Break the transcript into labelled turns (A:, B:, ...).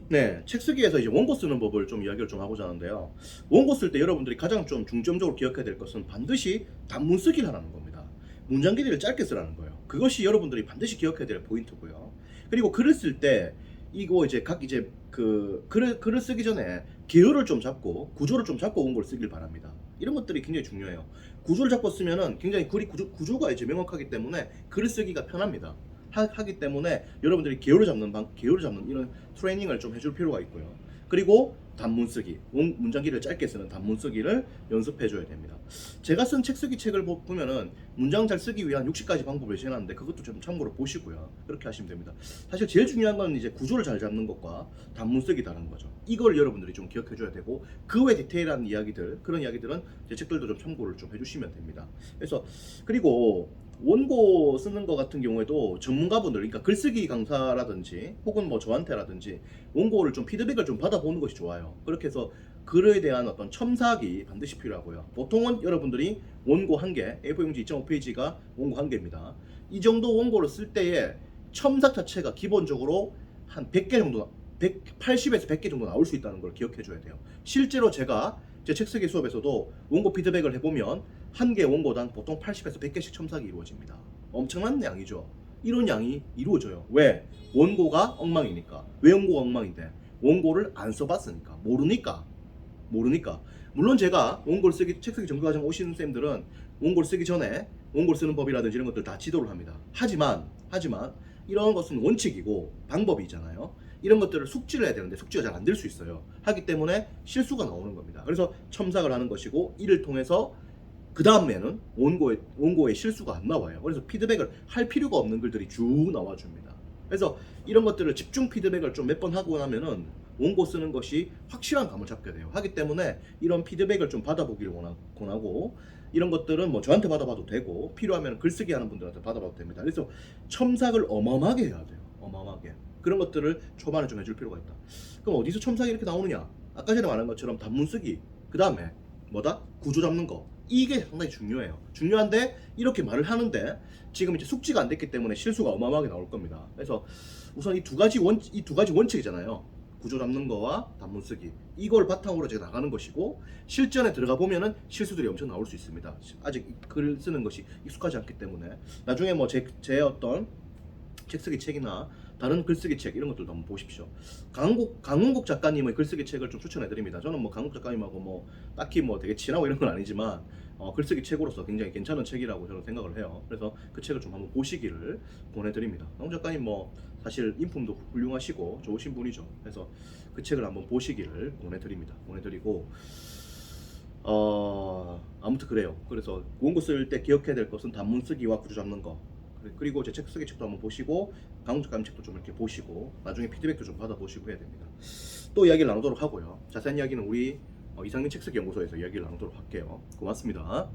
A: 네, 책 쓰기에서 이제 원고 쓰는 법을 좀 이야기를 좀 하고자 하는데요. 원고 쓸 때 여러분들이 가장 좀 중점적으로 기억해야 될 것은 반드시 단문 쓰기를 하라는 겁니다. 문장 길이를 짧게 쓰라는 거예요. 그것이 여러분들이 반드시 기억해야 될 포인트고요. 그리고 글을 쓸 때 이거 이제 각 이제 그 글을 쓰기 전에 계열을 좀 잡고 구조를 좀 잡고 원고를 쓰길 바랍니다. 이런 것들이 굉장히 중요해요. 구조를 잡고 쓰면은 굉장히 글이 구조가 이제 명확하기 때문에 글을 쓰기가 편합니다. 하기 때문에 여러분들이 계열을 잡는 이런 트레이닝을 좀 해줄 필요가 있고요. 그리고 단문 쓰기, 문장 길이를 짧게 쓰는 단문 쓰기를 연습해 줘야 됩니다. 제가 쓴 책 쓰기 책을 보면은 문장 잘 쓰기 위한 60가지 방법을 제시해놨는데 그것도 좀 참고로 보시고요. 그렇게 하시면 됩니다. 사실 제일 중요한 건 이제 구조를 잘 잡는 것과 단문 쓰기다라는 거죠. 이걸 여러분들이 좀 기억해 줘야 되고 그 외 디테일한 이야기들, 그런 이야기들은 제 책들도 좀 참고를 좀 해주시면 됩니다. 그래서 그리고 원고 쓰는 거 같은 경우에도 전문가분들, 그러니까 글쓰기 강사라든지 혹은 뭐 저한테라든지 원고를 좀 피드백을 좀 받아보는 것이 좋아요. 그렇게 해서 글에 대한 어떤 첨삭이 반드시 필요하고요. 보통은 여러분들이 원고 한 개, A4 용지 2.5페이지가 원고 한 개입니다. 이 정도 원고를 쓸 때에 첨삭 자체가 기본적으로 한 100개 정도, 180에서 100개 정도 나올 수 있다는 걸 기억해 줘야 돼요. 실제로 제가 제 책쓰기 수업에서도 원고 피드백을 해보면 한 개 원고당 보통 80에서 100개씩 첨삭이 이루어집니다. 엄청난 양이죠. 이런 양이 이루어져요. 왜? 원고가 엉망이니까. 왜 원고가 엉망인데? 원고를 안 써봤으니까. 모르니까. 물론 제가 원고를 책 쓰기 정규 과정 오시는 쌤들은 원고를 쓰기 전에 원고를 쓰는 법이라든지 이런 것들 다 지도를 합니다. 하지만 이런 것은 원칙이고 방법이잖아요. 이런 것들을 숙지를 해야 되는데 숙지가 잘 안 될 수 있어요. 하기 때문에 실수가 나오는 겁니다. 그래서 첨삭을 하는 것이고, 이를 통해서 그 다음에는 원고에 실수가 안 나와요. 그래서 피드백을 할 필요가 없는 글들이 쭉 나와줍니다. 그래서 이런 것들을 집중 피드백을 좀 몇 번 하고 나면은 원고 쓰는 것이 확실한 감을 잡게 돼요. 하기 때문에 이런 피드백을 좀 받아보기를 권하고, 이런 것들은 뭐 저한테 받아봐도 되고 필요하면 글쓰기 하는 분들한테 받아봐도 됩니다. 그래서 첨삭을 어마어마하게 해야 돼요. 어마어마하게. 그런 것들을 초반에 좀 해줄 필요가 있다. 그럼 어디서 첨삭이 이렇게 나오느냐? 아까 전에 말한 것처럼 단문 쓰기, 그 다음에 뭐다? 구조 잡는 거. 이게 상당히 중요해요. 중요한데 이렇게 말을 하는데 지금 이제 숙지가 안 됐기 때문에 실수가 어마어마하게 나올 겁니다. 그래서 우선 이 두 가지 원칙이잖아요. 구조 잡는 거와 단문 쓰기. 이걸 바탕으로 제가 나가는 것이고, 실전에 들어가 보면은 실수들이 엄청 나올 수 있습니다. 아직 글 쓰는 것이 익숙하지 않기 때문에 나중에 뭐 제 어떤 책쓰기 책이나 다른 글쓰기 책 이런 것들도 한번 보십시오. 강원국 작가님의 글쓰기 책을 좀 추천해드립니다. 저는 뭐 강원국 작가님하고 뭐 딱히 뭐 되게 친하고 이런 건 아니지만 글쓰기 책으로서 굉장히 괜찮은 책이라고 저는 생각을 해요. 그래서 그 책을 좀 한번 보시기를 권해드립니다. 강원국 작가님 뭐 사실 인품도 훌륭하시고 좋으신 분이죠. 그래서 그 책을 한번 보시기를 권해드리고 아무튼 그래요. 그래서 원고 쓸 때 기억해야 될 것은 단문 쓰기와 구조 잡는 거. 그리고 제 책 쓰기 책도 한번 보시고 강훈 작가님 책도 좀 이렇게 보시고 나중에 피드백도 좀 받아보시고 해야 됩니다. 또 이야기를 나누도록 하고요. 자세한 이야기는 우리 이상민 책쓰기 연구소에서 이야기를 나누도록 할게요. 고맙습니다.